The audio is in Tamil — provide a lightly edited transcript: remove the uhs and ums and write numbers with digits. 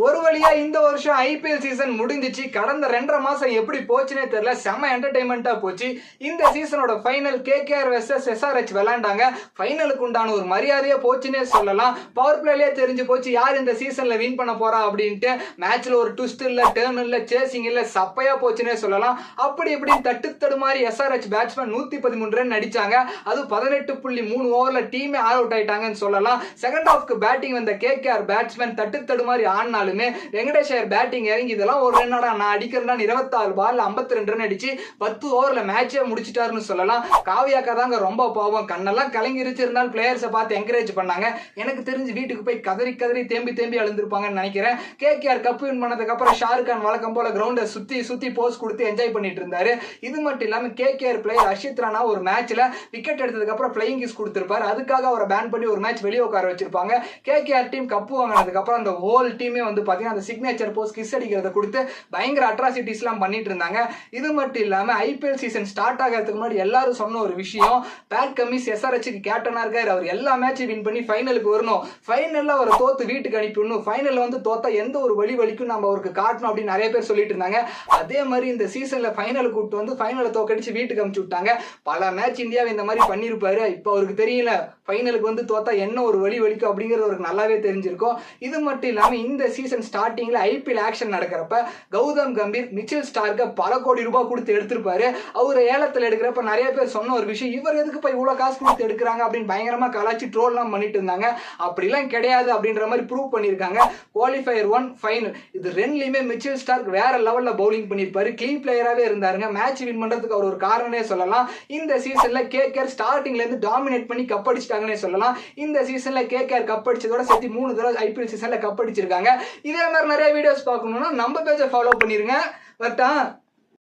ஒரு வழியா இந்த வருஷம் ஐபிஎல் சீசன் முடிஞ்சிச்சு. கடந்த 2.5 மாசம் எப்படி போச்சுனே தெரியல. செம்ம என்டர்டைன்மெண்டா போச்சு. இந்த சீசனோட ஃபைனல் கேகேஆர் வெர்சஸ் எஸ்ஆர்எச் விளையாண்டாங்க. ஃபைனலுக்கு உண்டான ஒரு மரியாதையே போச்சுனே சொல்லலாம். பவர் பிளேலயே தெரிஞ்சு போச்சு யார் இந்த சீசன்ல வின் பண்ண போறா அப்படின்ட்டு. மேட்ச்ல ஒரு ட்விஸ்ட் இல்ல, டர்ன் இல்ல, சேசிங் இல்ல, சப்பையா போச்சுனே சொல்லலாம். அப்படி இப்படி தட்டு தடுமாறி எஸ்ஆர்எச் பேட்ஸ்மேன் 113 ரன் அடிச்சாங்க. அது 18.3 ஓவர்ல டீமே ஆல் அவுட் ஆயிட்டாங்கன்னு சொல்லலாம். செகண்ட் ஹாஃப்க்கு பேட்டிங் வந்த கேகேஆர் பேட்ஸ்மேன் தட்டு தடுமாறி ஆடினாலுமே வெங்கடேஷ் ஐயர் பேட்டிங் இறங்கி இதெல்லாம் ஒரு ரன்னடா நான் அடிக்கிறேன்னா 26 பால்ல 52 ரன் அடிச்சு 10 ஓவர்ல மேட்சே முடிச்சிட்டாருன்னு சொல்லலாம். காவியாக்கா தாங்க ரொம்ப பாவம். கண்ணெல்லாம் கலங்கிருச்சு. இருந்தாலும் பிளேயர்ஸை பார்த்து என்கரேஜ் பண்ணாங்க. எனக்கு தெரிஞ்சு வீட்டுக்கு போய் கதறி கதறி தேம்பி அழுந்திருப்பாங்கன்னு நினைக்கிறேன். கேகேஆர் கப் வின் பண்ணதுக்கு அப்புறம் ஷாருக் கான் வழக்கம் போல கிரவுண்டை சுத்தி போஸ் கொடுத்து என்ஜாய் பண்ணிட்டு இருந்தாரு. இது மட்டும் இல்லாம கேகேஆர் பிளேயர் அர்ஷித் ராணா ஒரு மேட்ச்ல விக்கெட் எடுத்ததுக்கு அப்புறம் பிளேயிங் கிஸ் கொடுத்திருப்பாரு. அதுக்காக அவரை பேன் பண்ணி ஒரு மேட்ச் வெளியே உட்கார வச்சிருப்பாங்க. கேகேஆர் டீம் கப்பு வாங்கினதுக்கு அப்புறம் அந்த ஹோல் டீமே வந்து பாத்தீங்கன்னா அந்த சிக்னேச்சர் போஸ் கிஸ் அடிக்கிறத கொடுத்து பயங்கர அட்ராசிட்டிஸ் எல்லாம் பண்ணிட்டு இருந்தாங்க. இது மட்டும் இல்லாம ஐபிஎல் சீசன் ஸ்டார்ட் ஆகிறதுக்கு முன்னாடி எல்லாரும் சொன்ன ஒரு விஷயம், பேட் கமின்ஸ் எஸ்ஆர்எச்சுக்கு கேப்டனா இருக்காரு. அவர் எல்லா மேட்சையும் வின் பண்ணி ஃபைனலுக்கு வரணும். ஃபைனல்ல அவரை தோத்து வீட்டுக்கு அனுப்பிடணும். ஃபைனல்ல வந்து தோத்தா எந்த ஒரு வலிக்கும் நம்ம அவருக்கு காட்டணும் அப்படின்னு நிறைய பேர் சொல்லிட்டு இருந்தாங்க. அதே மாதிரி இந்த சீசன்ல ஃபைனலுக்கு கூப்பிட்டு வந்து ஃபைனலை தோக்கடிச்சு வீட்டுக்கு அனுப்பிச்சு விட்டாங்க. பல மேட்ச் இந்தியாவை இந்த மாதிரி பண்ணிருப்பாரு. இப்போ அவருக்கு தெரியல ஃபைனலுக்கு வந்து தோத்தா என்ன ஒரு வலிக்கும் அப்படிங்கிறது அவருக்கு நல்லாவே தெரிஞ்சிருக்கும். இது மட்டும் இல்லாம இந்த சீசன் ஸ்டார்டிங்ல ஐபிஎல் ஆக்ஷன் நடக்கிறப்ப கௌதம் கம்பீர் மிச்சல் ஸ்டார்க்க பல கோடி ரூபாய் கொடுத்து எடுத்திருப்பாரு. அவரை ஏலத்தில் எடுக்கிறப்ப நிறைய பேர் சொன்ன ஒரு விஷயம், இவர் எதுக்கு போய் இவ்வளவு காசு கொடுத்து எடுக்கிறாங்க அப்படின்னு பயங்கரமா கலாச்சி ட்ரோல் எல்லாம் பண்ணிட்டு இருந்தாங்க. அப்படிலாம் கிடையாது அப்படின்ற மாதிரி ப்ரூவ் பண்ணிருக்காங்க. குவாலிஃபயர் 1 ஃபைனல் இது ரெண்டுலயுமே மிச்சல் ஸ்டார்க் வேற லெவல்ல பவுலிங் பண்ணிருப்பாரு. க்ளீ பிளேயராவே இருந்தாருங்க. மேட்ச் வின் பண்றதுக்கு அவர் ஒரு காரணமே சொல்லலாம். இந்த சீசன்ல கேகேஆர் ஸ்டார்டிங்ல இருந்து டாமினேட் பண்ணி கப் அடிச்சிட்டாங்கன்னே சொல்லலாம். இந்த சீசன்ல கேகேஆர் கப் அடிச்சதோட சேர்த்து 3 தடவை ஐபிஎல் சீசன்ல கப் அடிச்சிருக்காங்க. இதே மாதிரி நிறைய வீடியோஸ் பார்க்கணும்னா நம்ம பேஜை ஃபாலோ பண்ணிருங்க. பட்